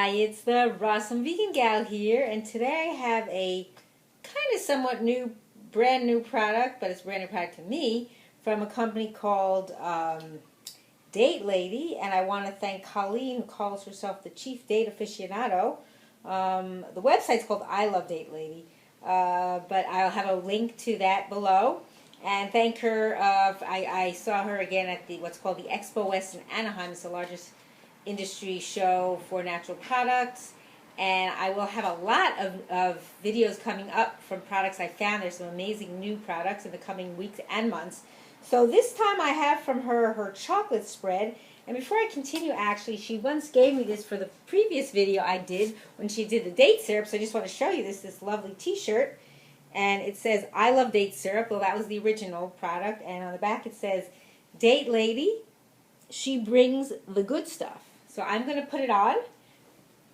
Hi, it's the Rawesome Vegan Gal here, and today I have a kind of somewhat brand new product, but it's a brand new product to me, from a company called Date Lady, and I want to thank Colleen, who calls herself the Chief Date Aficionado. The website's called I Love Date Lady, but I'll have a link to that below. And thank her. I saw her again at what's called the Expo West in Anaheim. It's the largest industry show for natural products. And I will have a lot of videos coming up from products I found. There's some amazing new products in the coming weeks and months. So this time I have from her chocolate spread. And before I continue, actually, she once gave me this for the previous video I did when she did the date syrup. So I just want to show you this lovely t-shirt. And it says, I love date syrup. Well, that was the original product. And on the back it says, Date Lady, she brings the good stuff. So I'm going to put it on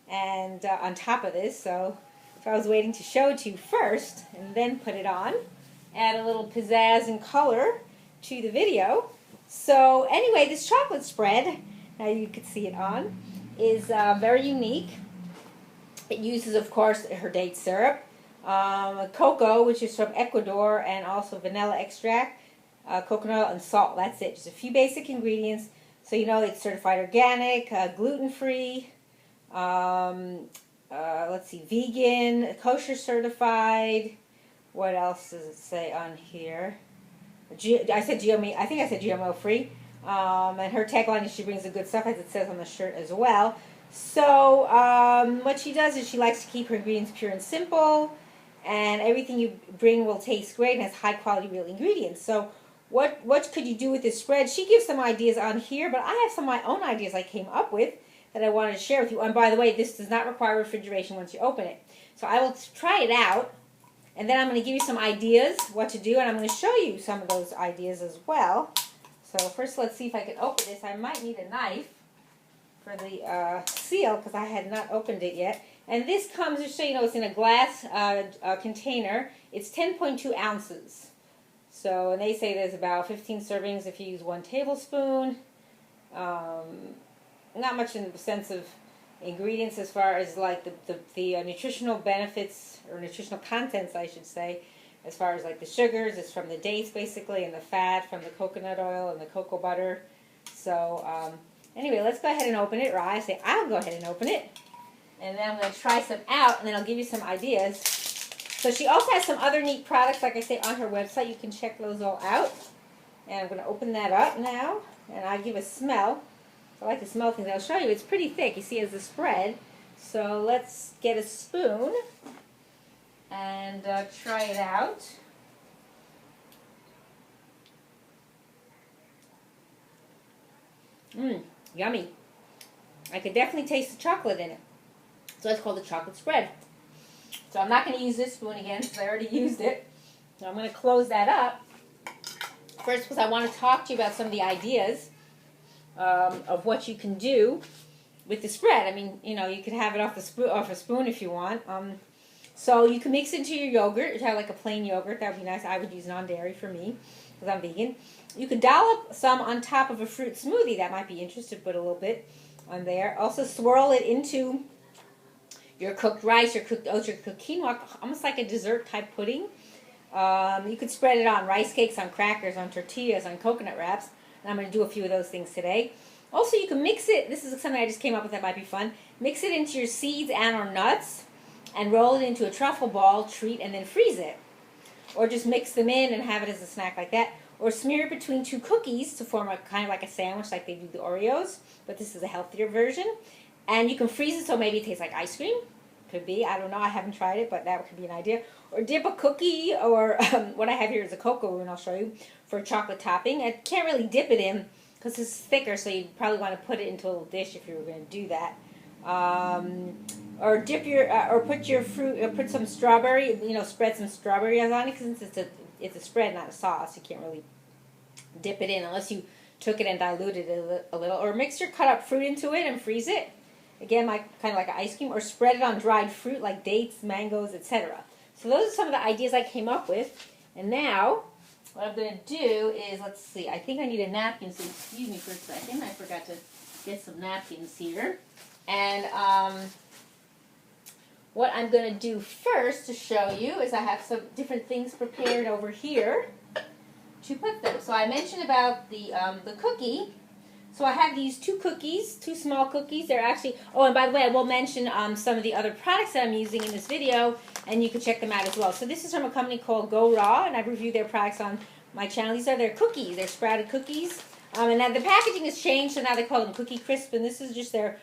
and on top of this. So if I was waiting to show it to you first and then put it on, add a little pizzazz and color to the video. So anyway, this chocolate spread, now you can see it on, is very unique. It uses, of course, her date syrup. Cocoa, which is from Ecuador, and also vanilla extract, coconut oil, and salt. That's it. Just a few basic ingredients. So you know it's certified organic, gluten-free, let's see, vegan, kosher certified. What else does it say on here? I said GMO. I think I said GMO free. And her tagline is she brings the good stuff, as it says on the shirt as well. So what she does is she likes to keep her ingredients pure and simple. And everything you bring will taste great and has high quality real ingredients. So what could you do with this spread? She gives some ideas on here, but I have some of my own ideas I came up with that I wanted to share with you. And by the way, this does not require refrigeration once you open it. So I will try it out, and then I'm going to give you some ideas what to do, and I'm going to show you some of those ideas as well. So first let's see if I can open this. I might need a knife for the seal because I had not opened it yet. And this comes, just so you know, it's in a glass container. It's 10.2 ounces. So, and they say there's about 15 servings if you use 1 tablespoon. Not much in the sense of ingredients as far as like the nutritional benefits, or nutritional contents, I should say, as far as like the sugars. It's from the dates, basically, and the fat from the coconut oil and the cocoa butter. So, anyway, let's go ahead and open it. Or I say I'll go ahead and open it. And then I'm going to try some out, and then I'll give you some ideas. So she also has some other neat products, like I say, on her website. You can check those all out. And I'm going to open that up now, and I'll give a smell. I like to smell things. I'll show you. It's pretty thick. You see, it's a spread. So let's get a spoon and try it out. Yummy. I could definitely taste the chocolate in it. So it's called the chocolate spread. So I'm not going to use this spoon again because I already used it. So I'm going to close that up. First, because I want to talk to you about some of the ideas of what you can do with the spread. I mean, you know, you could have it off a spoon if you want. So you can mix it into your yogurt. If you have like a plain yogurt, that would be nice. I would use non-dairy for me because I'm vegan. You could dollop some on top of a fruit smoothie. That might be interesting. Put a little bit on there. Also swirl it into your cooked rice, your cooked oats, your cooked quinoa, almost like a dessert type pudding. You could spread it on rice cakes, on crackers, on tortillas, on coconut wraps. And I'm going to do a few of those things today. Also, you can mix it. This is something I just came up with that might be fun. Mix it into your seeds and or nuts and roll it into a truffle ball treat and then freeze it. Or just mix them in and have it as a snack like that. Or smear it between 2 cookies to form a kind of like a sandwich like they do the Oreos. But this is a healthier version. And you can freeze it so maybe it tastes like ice cream. Could be. I don't know. I haven't tried it, but that could be an idea. Or dip a cookie, or what I have here is a Cocoroon, I'll show you, for chocolate topping. I can't really dip it in because it's thicker, so you'd probably want to put it into a little dish if you were going to do that. Or dip your, or put your fruit, put some strawberry, you know, spread some strawberries on it, because it's a spread, not a sauce. You can't really dip it in unless you took it and diluted it a little. Or mix your cut up fruit into it and freeze it. Again, kind of like an ice cream, or spread it on dried fruit like dates, mangoes, etc. So those are some of the ideas I came up with. And now, what I'm going to do is, let's see, I think I need a napkin, so excuse me for a second. I forgot to get some napkins here. And what I'm going to do first to show you is I have some different things prepared over here to put them. So I mentioned about the cookie. So I have these two cookies, two small cookies. They're actually, oh, and by the way, I will mention some of the other products that I'm using in this video, and you can check them out as well. So this is from a company called Go Raw, and I've reviewed their products on my channel. These are their cookies. They're sprouted cookies. And now the packaging has changed, so now they call them Cookie Crisp, and this is just their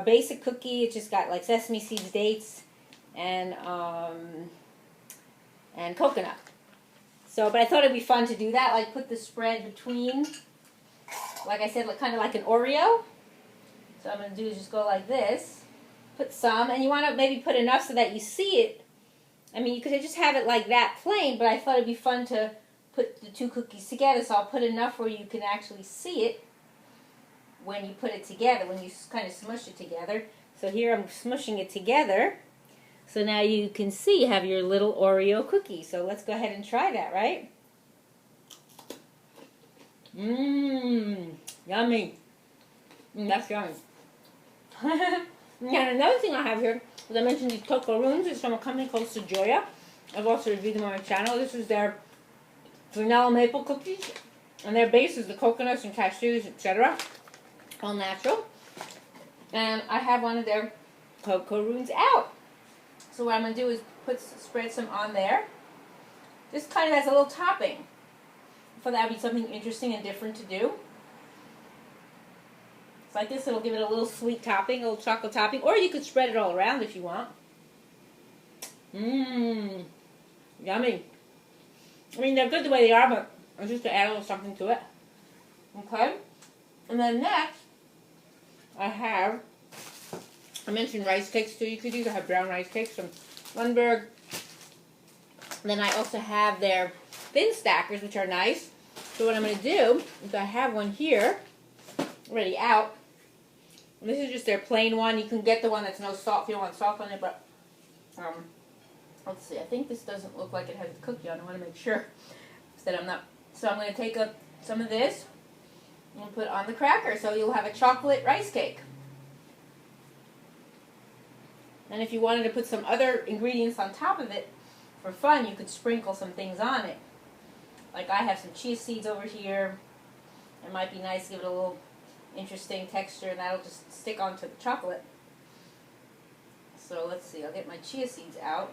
basic cookie. It just got like sesame seeds, dates, and coconut. So, but I thought it'd be fun to do that, like put the spread between, like I said, like, kind of like an Oreo. So what I'm going to do is just go like this, put some, and you want to maybe put enough so that you see it. I mean, you could just have it like that plain, but I thought it'd be fun to put the two cookies together, so I'll put enough where you can actually see it when you put it together, when you kind of smush it together. So here I'm smushing it together. So now you can see you have your little Oreo cookie. So let's go ahead and try that, right? Mmm, yummy. That's yummy. And another thing I have here, as I mentioned, these Cocoroons. It's from a company called Sejoyia. I've also reviewed them on my channel. This is their vanilla maple cookies. And their base is the coconuts and cashews, etc. All natural. And I have one of their Cocoroons out. So what I'm going to do is spread some on there. This kind of has a little topping. So that would be something interesting and different to do. It's like this, it'll give it a little sweet topping, a little chocolate topping. Or you could spread it all around if you want. Mmm. Yummy. I mean, they're good the way they are, but it's just to add a little something to it. Okay? And then next, I mentioned rice cakes too. You could use, I have brown rice cakes from Lundberg. And then I also have their thin stackers, which are nice. So what I'm going to do is I have one here, already out. And this is just their plain one. You can get the one that's no salt if you don't want salt on it, but let's see. I think this doesn't look like it has the cookie on it. I want to make sure that I'm not. So I'm going to take up some of this and put it on the cracker. So you'll have a chocolate rice cake. And if you wanted to put some other ingredients on top of it, for fun, you could sprinkle some things on it. Like I have some chia seeds over here. It might be nice to give it a little interesting texture, and that'll just stick onto the chocolate. So let's see, I'll get my chia seeds out.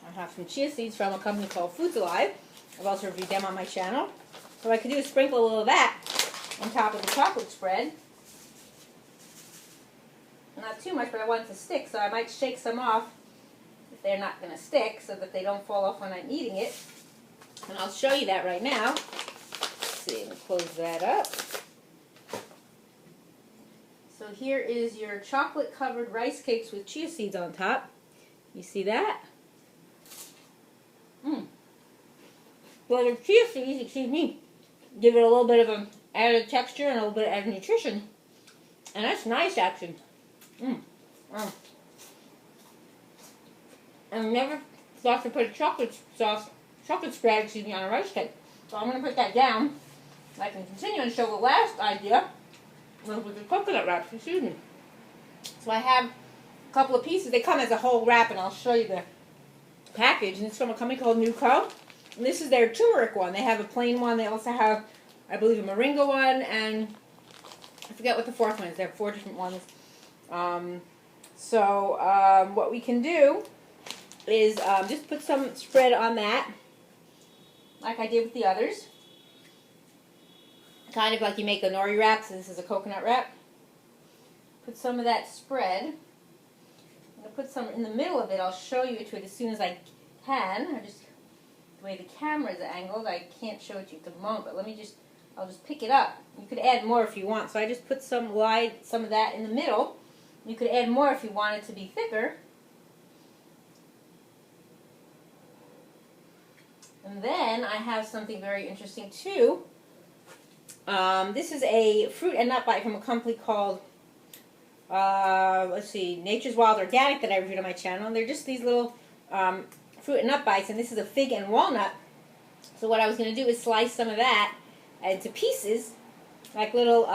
I have some chia seeds from a company called Foods Alive. I've also reviewed them on my channel. So what I could do is sprinkle a little of that on top of the chocolate spread. Not too much, but I want it to stick, so I might shake some off if they're not going to stick, so that they don't fall off when I'm eating it. And I'll show you that right now. Let's see, let me close that up. So here is your chocolate-covered rice cakes with chia seeds on top. You see that? Well, the chia seeds, excuse me, give it a little bit of an added texture and a little bit of added nutrition. And that's nice, actually. I never thought to put a chocolate spread, on a rice cake. So I'm going to put that down. I can continue and show the last idea with the coconut wraps, excuse me. So I have a couple of pieces. They come as a whole wrap, and I'll show you the package. And it's from a company called NuCo. And this is their turmeric one. They have a plain one. They also have, I believe, a moringa one, and I forget what the fourth one is. They have 4 different ones. What we can do is just put some spread on that, like I did with the others. Kind of like you make a nori wrap, so this is a coconut wrap. Put some of that spread. I'm going to put some in the middle of it. I'll show you it as soon as I can. The way the camera is angled, I can't show it to you at the moment, but I'll just pick it up. You could add more if you want. So I just put some of that in the middle. You could add more if you want it to be thicker. And then I have something very interesting too. This is a fruit and nut bite from a company called, Nature's Wild Organic that I reviewed on my channel. And they're just these little fruit and nut bites, and this is a fig and walnut. So what I was going to do is slice some of that into pieces, like little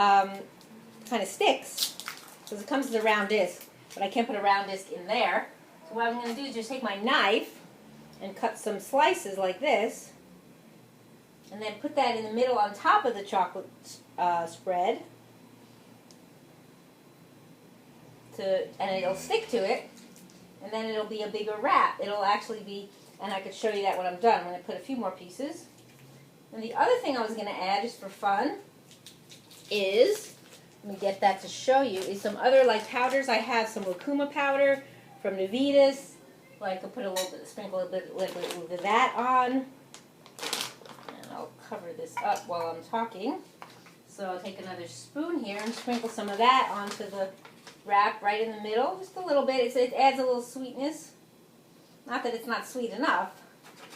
kind of sticks because it comes as a round disc, but I can't put a round disc in there. So what I'm going to do is just take my knife and cut some slices like this, and then put that in the middle on top of the chocolate spread, and it'll stick to it, and then it'll be a bigger wrap. It'll actually be, and I could show you that when I'm done. I'm going to put a few more pieces. And the other thing I was going to add, just for fun, is, let me get that to show you, is some other like powders. I have some Lucuma powder from Navitas. So I could put a little bit, sprinkle a little bit of that on. And I'll cover this up while I'm talking. So I'll take another spoon here and sprinkle some of that onto the wrap right in the middle. Just a little bit. It adds a little sweetness. Not that it's not sweet enough,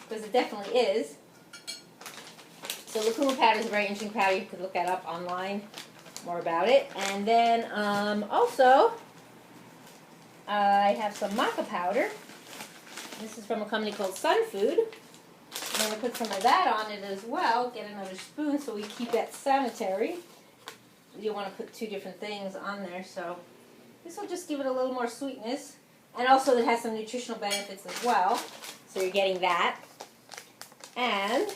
because it definitely is. So Lucuma powder is a very interesting powder. You could look that up online, more about it. And then also, I have some Maca powder. This is from a company called Sunfood. I'm going to put some of that on it as well. Get another spoon so we keep that sanitary. You want to put two different things on there, so this will just give it a little more sweetness. And also it has some nutritional benefits as well. So you're getting that. And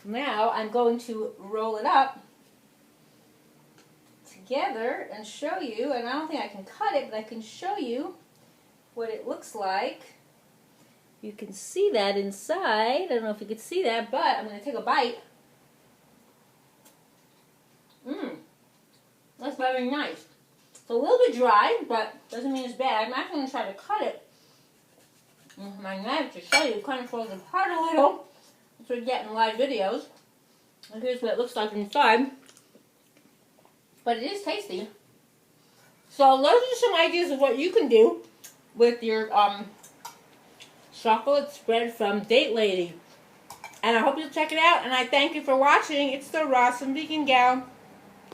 now I'm going to roll it up together and show you, and I don't think I can cut it, but I can show you what it looks like. You can see that inside. I don't know if you can see that, but I'm going to take a bite. That's very nice. It's a little bit dry, but doesn't mean it's bad. I'm actually going to try to cut it with my knife to show you. It kind of falls apart a little. That's what you get in live videos. And here's what it looks like inside. But it is tasty. So those are some ideas of what you can do with your chocolate spread from Date Lady. And I hope you'll check it out. And I thank you for watching. It's the Rawesome Vegan Gal.